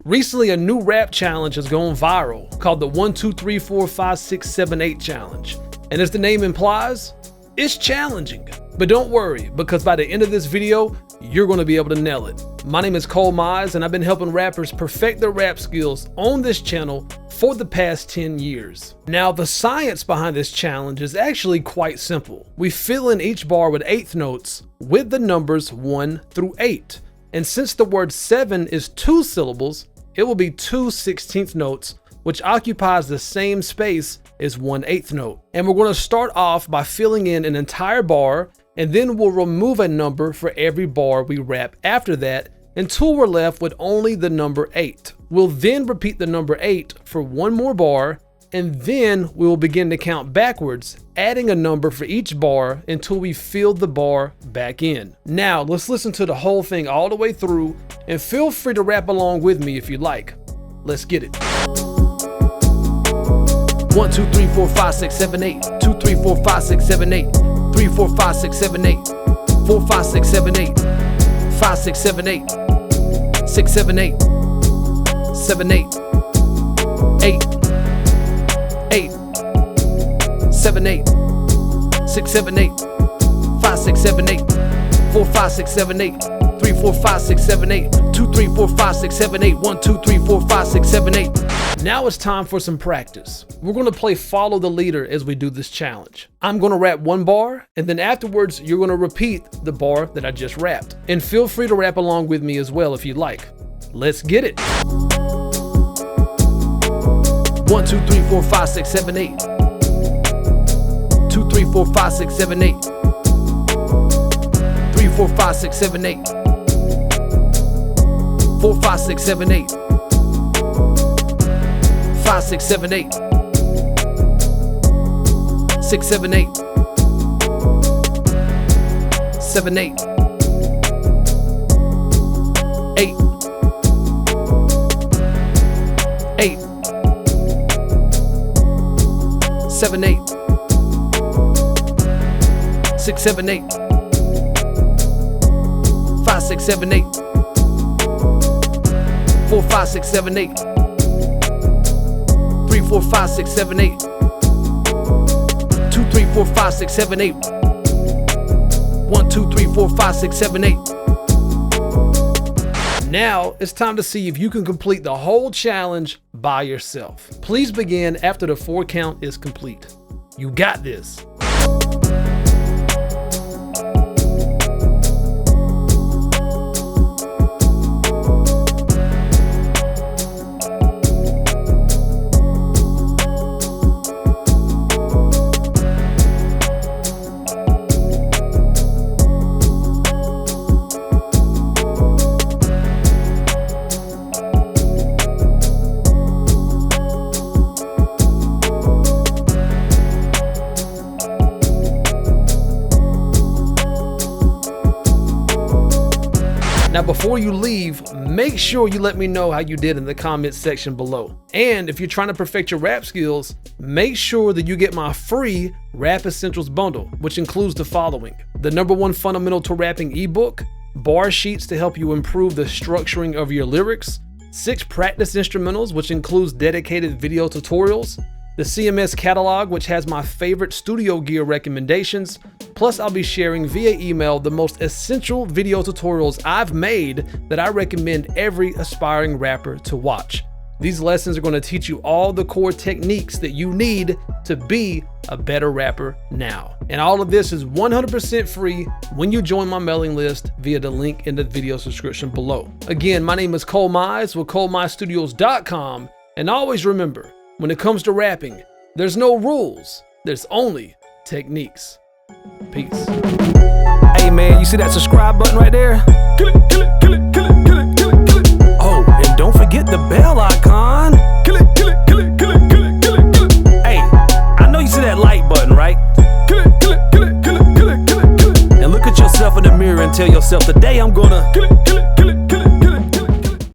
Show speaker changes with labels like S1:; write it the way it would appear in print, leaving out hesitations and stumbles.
S1: Recently, a new rap challenge has gone viral called the 1, 2, 3, 4, 5, 6, 7, 8 challenge. And as the name implies, it's challenging. But don't worry, because by the end of this video, you're going to be able to nail it. My name is ColeMize, and I've been helping rappers perfect their rap skills on this channel for the past 10 years. Now, the science behind this challenge is actually quite simple. We fill in each bar with eighth notes with the numbers 1 through 8. And since the word 7 is 2 syllables, it will be 2 16th notes, which occupies the same space as 1/8 note. And we're going to start off by filling in an entire bar, and then we'll remove a number for every bar we rap after that until we're left with only the number 8. We'll then repeat the number 8 for one more bar, and then we will begin to count backwards, adding a number for each bar until we fill the bar back in. Now, let's listen to the whole thing all the way through, and feel free to rap along with me if you like. Let's get it. 1, 2, 3, 4, 5, 6, 7, 8. 2, 3, 4, 5, 6, 7, 8. 3, 4, 5, 6, 7, 8. 4, 5, 6, 7, 8. 5, 6, 7, 8. 6, 7, 8. 7, 8. 8. 8. 7, 8. 6, 7, 8. 5, 6, 7, 8. 4, 5, 6, 7, 8. 3, 4, 5, 6, 7, 8. 2, 3, 4, 5, 6, 7, 8. 1, 2, 3, 4, 5, 6, 7, 8. Now it's time for some practice. We're going to play follow the leader as we do this challenge. I'm going to rap one bar, and then afterwards you're going to repeat the bar that I just rapped. And feel free to rap along with me as well if you'd like. Let's get it. 1, 2, 3, 4, 5, 6, 7, 8. 2, 3, 4, 5, 6, 7, 8. 3, 4, 5, 6, 7, 8. 4, 5, 6, 7, 8. 5, 6, 7, 8. 6, 7, 8. 7, 8. 8. 8. 7, 8. 6, 7, 8. 5, 6, 7, 8. 4, 5, 6, 7, 8. 3, 4, 5, 6, 7, 8. 2, 3, 4, 5, 6, 7, 8. 1, 2, 3, 4, 5, 6, 7, 8. Now it's time to see if you can complete the whole challenge by yourself. Please begin after the 4 count is complete. You got this. Now, before you leave, make sure you let me know how you did in the comments section below. And if you're trying to perfect your rap skills, make sure that you get my free Rap Essentials bundle, which includes the following: the #1 fundamental to rapping ebook, bar sheets to help you improve the structuring of your lyrics, 6 practice instrumentals, which includes dedicated video tutorials, the CMS catalog, which has my favorite studio gear recommendations, plus I'll be sharing via email the most essential video tutorials I've made that I recommend every aspiring rapper to watch. These lessons are going to teach you all the core techniques that you need to be a better rapper now. And all of this is 100% free when you join my mailing list via the link in the video description below. Again, my name is ColeMize with ColeMizeStudios.com, and always remember, when it comes to rapping, there's no rules, there's only techniques. Peace.
S2: Hey man, you see that subscribe button right there? Kill it, kill it, kill it, kill it, kill it, kill it, kill it. Oh, and don't forget the bell icon. Kill it, kill it, kill it, kill it, kill it, kill it, kill it. Hey, I know you see that like button, right? Kill it, kill it, kill it, kill it, kill it, kill it, kill it. And look at yourself in the mirror and tell yourself, today I'm gonna kill it.